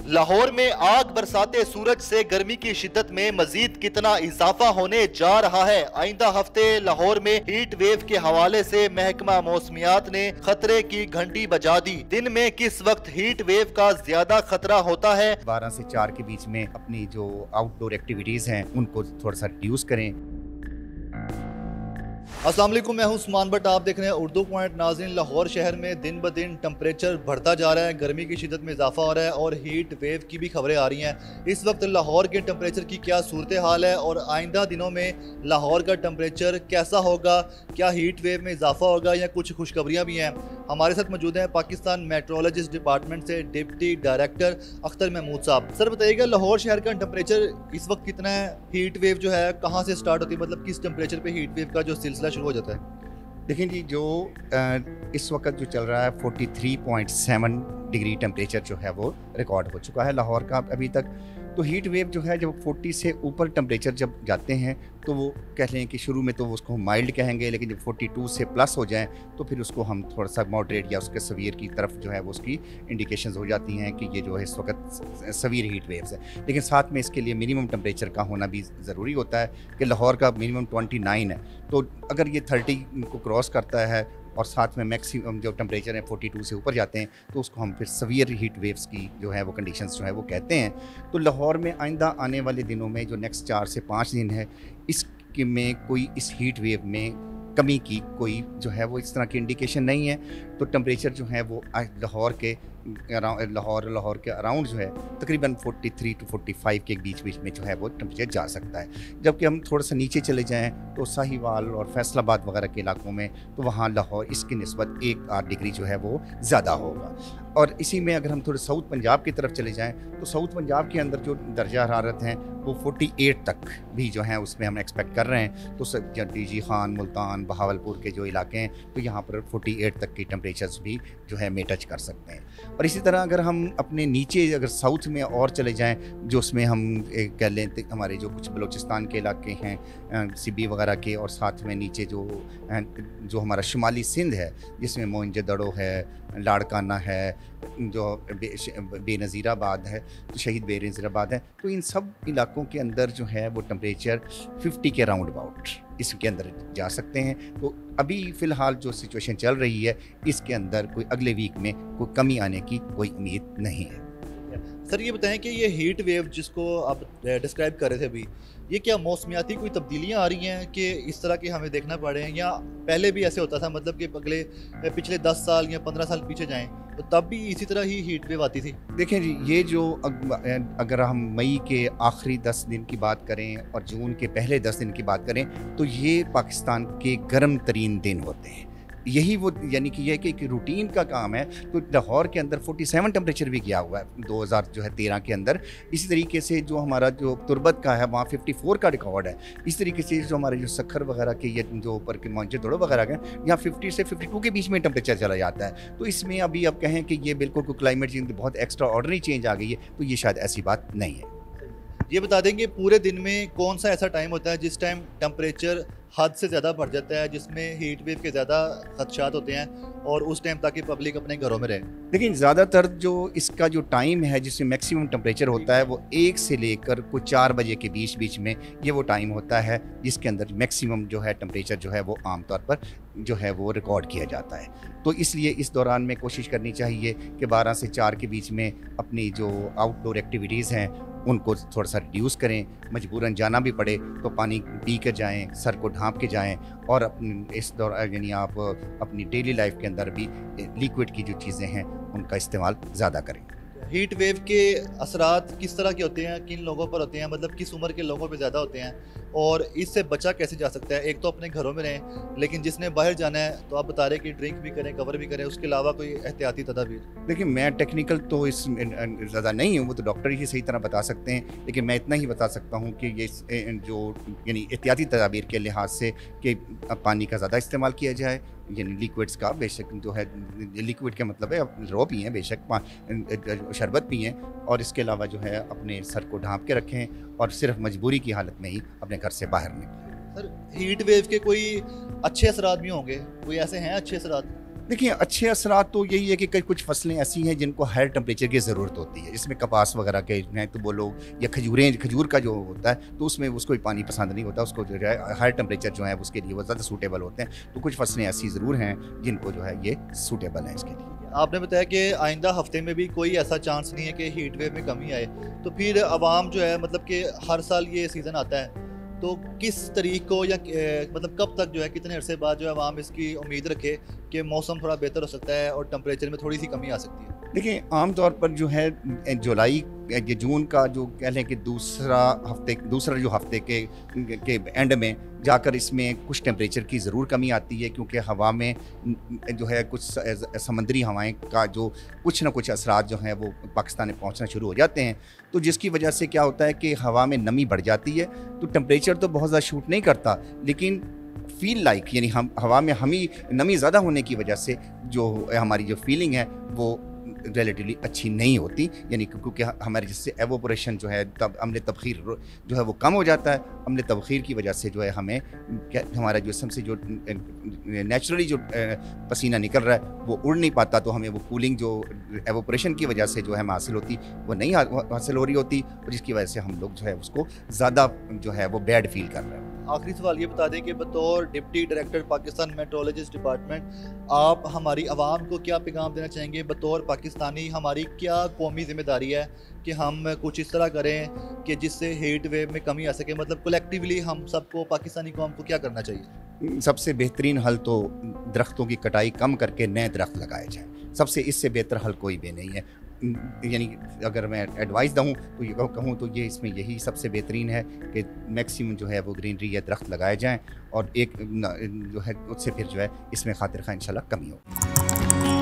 लाहौर में आग बरसाते सूरज से गर्मी की शिद्दत में मजीद कितना इजाफा होने जा रहा है। आइंदा हफ्ते लाहौर में हीट वेव के हवाले से महकमा मौसमियात ने खतरे की घंटी बजा दी। दिन में किस वक्त हीट वेव का ज्यादा खतरा होता है? 12 से 4 के बीच में अपनी जो आउटडोर एक्टिविटीज हैं उनको थोड़ा सा रिड्यूस करें। अस्सलाम वालेकुम, मैं हूं उस्मान भट्ट, आप देख रहे हैं उर्दू पॉइंट। नाज़रीन, लाहौर शहर में दिन ब दिन टेम्परेचर बढ़ता जा रहा है, गर्मी की शिद्दत में इजाफा हो रहा है और हीट वेव की भी खबरें आ रही हैं। इस वक्त लाहौर के टेम्परेचर की क्या सूरत हाल है और आइंदा दिनों में लाहौर का टेम्परेचर कैसा होगा? क्या हीट वेव में इजाफा होगा या कुछ खुशखबरियाँ भी हैं? हमारे साथ मौजूद हैं पाकिस्तान मेट्रोलॉजिस्ट डिपार्टमेंट से डिप्टी डायरेक्टर अख्तर महमूद साहब। सर बताइएगा, लाहौर शहर का टेम्परेचर इस वक्त कितना है? हीट वेव जो है कहाँ से स्टार्ट होती है, मतलब किस टेम्परेचर पे हीट वेव का जो सिलसिला शुरू हो जाता है? देखिए जी, जो इस वक्त जो चल रहा है 43.7 डिग्री टेम्परेचर जो है वो रिकॉर्ड हो चुका है लाहौर का अभी तक। तो हीट वेव जो है जब 40 से ऊपर टेम्परेचर जब जाते हैं तो वो कह लें कि शुरू में तो वो उसको हम माइल्ड कहेंगे, लेकिन जब 42 से प्लस हो जाएं तो फिर उसको हम थोड़ा सा मॉडरेट या उसके सवीर की तरफ जो है वो उसकी इंडिकेशंस हो जाती हैं कि ये जो है इस वक्त सवीर हीट वेव्स है। लेकिन साथ में इसके लिए मिनिमम टेम्परेचर का होना भी ज़रूरी होता है कि लाहौर का मिनिमम 29 है, तो अगर ये 30 को क्रॉस करता है और साथ में मैक्सिमम जो टेम्परेचर है 42 से ऊपर जाते हैं तो उसको हम फिर सवियर हीट वेव्स की जो है वो कंडीशंस जो है वो कहते हैं। तो लाहौर में आइंदा आने वाले दिनों में जो नेक्स्ट 4 से 5 दिन है, इसके में कोई इस हीट वेव में कमी की कोई जो है वो इस तरह की इंडिकेशन नहीं है। तो टेम्परेचर जो है वो लाहौर के अराउंड जो है तकरीबन 43 to 45 के बीच में जो है वो टेम्परेचर जा सकता है। जबकि हम थोड़ा सा नीचे चले जाएं तो साहिवाल और फैसलाबाद वगैरह के इलाकों में तो वहाँ लाहौर इसकी निस्बत 1-8 डिग्री जो है वो ज़्यादा होगा। और इसी में अगर हम थोड़े साउथ पंजाब की तरफ चले जाएं तो साउथ पंजाब के अंदर जो दर्जा हरारत हैं वो 48 तक भी जो है उसमें हम एक्सपेक्ट कर रहे हैं। तो डीजी खान, मुल्तान, बहावलपुर के जो इलाके हैं तो यहाँ पर 48 तक की टेम्परेचर्स भी जो है में टच कर सकते हैं। और इसी तरह अगर हम अपने नीचे अगर साउथ में और चले जाएं जो उसमें हम कह लें हमारे जो कुछ बलूचिस्तान के इलाके हैं सिबी वगैरह के, और साथ में नीचे जो हमारा शुमाली सिंध है जिसमें मोइनजोदड़ो है, लाड़काना है, जो बेनज़ीराबाद है, तो शहीद बेनज़ीराबाद है, तो इन सब इलाकों के अंदर जो है वो टेम्परेचर 50 के राउंड अबाउट इसके अंदर जा सकते हैं। तो अभी फ़िलहाल जो सिचुएशन चल रही है इसके अंदर कोई अगले वीक में कोई कमी आने की कोई उम्मीद नहीं है। सर ये बताएं कि ये हीट वेव जिसको आप डिस्क्राइब कर रहे थे अभी, ये क्या मौसमियाती कोई तब्दीलियां आ रही हैं कि इस तरह के हमें देखना पड़ रहे हैं, या पहले भी ऐसे होता था, मतलब कि पिछले 10 साल या 15 साल पीछे जाएं तो तब भी इसी तरह ही हीट वेव आती थी? देखें जी, ये जो अगर हम मई के आखिरी 10 दिन की बात करें और जून के पहले 10 दिन की बात करें तो ये पाकिस्तान के गर्म तरीन दिन होते हैं। यही वो यानी कि यह कि एक रूटीन का काम है। तो लाहौर के अंदर 47 टेम्परेचर भी गया हुआ है 2013 के अंदर। इसी तरीके से जो हमारा जो तुर्बत का है वहाँ 54 का रिकॉर्ड है। इस तरीके से जो हमारे जो सखर वगैरह के ये जो ऊपर के मोइनजोदड़ो वगैरह के यहाँ 50 से 52 के बीच में टेम्परेचर चला जाता है। तो इसमें अभी आप कहें कि ये बिल्कुल कोई क्लाइमेट चेंज बहुत एक्स्ट्रा ऑर्डनरी चेंज आ गई है, तो ये शायद ऐसी बात नहीं है। ये बता देंगे पूरे दिन में कौन सा ऐसा टाइम होता है जिस टाइम टेम्परेचर हद से ज़्यादा बढ़ जाता है, जिसमें हीट वेव के ज़्यादा खदशात होते हैं और उस टाइम ताकि पब्लिक अपने घरों में रहे? लेकिन ज़्यादातर जो इसका जो टाइम है जिसमें मैक्सिमम टेम्परेचर होता है वो 1 से लेकर कुछ 4 बजे के बीच में ये वो टाइम होता है जिसके अंदर मैक्सिमम जो है टेम्परेचर जो है वो आमतौर पर जो है वो रिकॉर्ड किया जाता है। तो इसलिए इस दौरान में कोशिश करनी चाहिए कि 12 से 4 के बीच में अपनी जो आउटडोर एक्टिविटीज़ हैं उनको थोड़ा सा रिड्यूस करें। मजबूरन जाना भी पड़े तो पानी पी कर जाएँ, सर को ढाँप के जाएँ, और अपनी इस दौरान यानी आप अपनी डेली लाइफ के अंदर भी लिक्विड की जो चीज़ें हैं उनका इस्तेमाल ज़्यादा करें। हीट वेव के असरात किस तरह के होते हैं, किन लोगों पर होते हैं, मतलब किस उम्र के लोगों पे ज़्यादा होते हैं और इससे बचा कैसे जा सकता है? एक तो अपने घरों में रहें, लेकिन जिसने बाहर जाना है तो आप बता रहे कि ड्रिंक भी करें, कवर भी करें, उसके अलावा कोई एहतियाती तदाबीर? देखिए, मैं टेक्निकल तो इस ज़्यादा नहीं हूँ, वो तो डॉक्टर ही सही तरह बता सकते हैं, लेकिन मैं इतना ही बता सकता हूँ कि ये जो यानी एहतियाती तदाबीर के लिहाज से कि पानी का ज़्यादा इस्तेमाल किया जाए, यानी लिक्विड्स का, बेशक जो है लिक्विड का मतलब है रो पिएँ, बेशक शरबत पिएँ, और इसके अलावा जो है अपने सर को ढाँप के रखें और सिर्फ मजबूरी की हालत में ही अपने घर से बाहर निकलें। सर हीट वेव के कोई अच्छे असरात भी होंगे, कोई ऐसे हैं अच्छे असरात? देखिए, अच्छे असरात तो यही है कि कई कुछ फसलें ऐसी हैं जिनको हायर टेम्परेचर की ज़रूरत होती है, जिसमें कपास वगैरह के हैं तो बोलो, या खजूर का जो होता है तो उसमें उसको भी पानी पसंद नहीं होता, उसको जो है हायर टेम्परेचर जो है उसके लिए वो ज़्यादा सूटेबल होते हैं। तो कुछ फसलें ऐसी ज़रूर हैं जिनको जो है ये सूटेबल हैं इसके लिए। आपने बताया कि आइंदा हफ्ते में भी कोई ऐसा चांस नहीं है कि हीट वेव में कमी आए, तो फिर अवाम जो है मतलब कि हर साल ये सीज़न आता है, तो किस तारीख को या मतलब कब तक जो है, कितने अरसे बाद जो है अवाम इसकी उम्मीद रखे कि मौसम थोड़ा बेहतर हो सकता है और टेम्परेचर में थोड़ी सी कमी आ सकती है? देखिए, आम तौर पर जो है जुलाई ये जून का जो कह लें कि दूसरा जो हफ्ते के एंड में जाकर इसमें कुछ टेम्परेचर की ज़रूर कमी आती है, क्योंकि हवा में जो है कुछ समुद्री हवाएं का जो कुछ ना कुछ असरात जो हैं वो पाकिस्तान में पहुंचना शुरू हो जाते हैं। तो जिसकी वजह से क्या होता है कि हवा में नमी बढ़ जाती है, तो टेम्परेचर तो बहुत ज़्यादा शूट नहीं करता, लेकिन फील लाइक यानी हम हवा में नमी ज़्यादा होने की वजह से जो हमारी जो फीलिंग है वो रिलेटिवली अच्छी नहीं होती, यानी क्योंकि हमारे जिससे एवोपोरेशन जो है तब अम्ल तबखीर जो है वो कम हो जाता है। अम्ल तबखीर की वजह से जो है हमें हमारा जिस्म से जो नेचुरली जो पसीना निकल रहा है वो उड़ नहीं पाता, तो हमें वो कूलिंग जो एवोपोरेशन की वजह से जो है हमें हासिल होती वो नहीं हासिल हो रही होती, और जिसकी वजह से हम लोग जो है उसको ज़्यादा जो है वो बैड फील कर रहे हैं। आखिरी सवाल ये बता दें कि बतौर deputy director Pakistan metrologist department आप हमारी आवाम को क्या पैगाम देना चाहेंगे? बतौर पाकिस्तानी हमारी क्या कौमी जिम्मेदारी है कि हम कुछ इस तरह करें कि जिससे हीट वेव में कमी आ सके? मतलब कलेक्टिवली हम सबको, पाकिस्तानी कौम को क्या करना चाहिए? सबसे बेहतरीन हल तो दरख्तों की कटाई कम करके नए दरख्त लगाए जाएँ। सबसे इससे बेहतर हल कोई भी नहीं है। यानी अगर मैं एडवाइस दूँ तो ये कहूँ तो ये इसमें यही सबसे बेहतरीन है कि मैक्सिमम जो है वो ग्रीनरी या दरख्त लगाए जाएँ, और एक जो है उससे फिर जो है इसमें खातिर खा इंशाल्लाह कमी हो।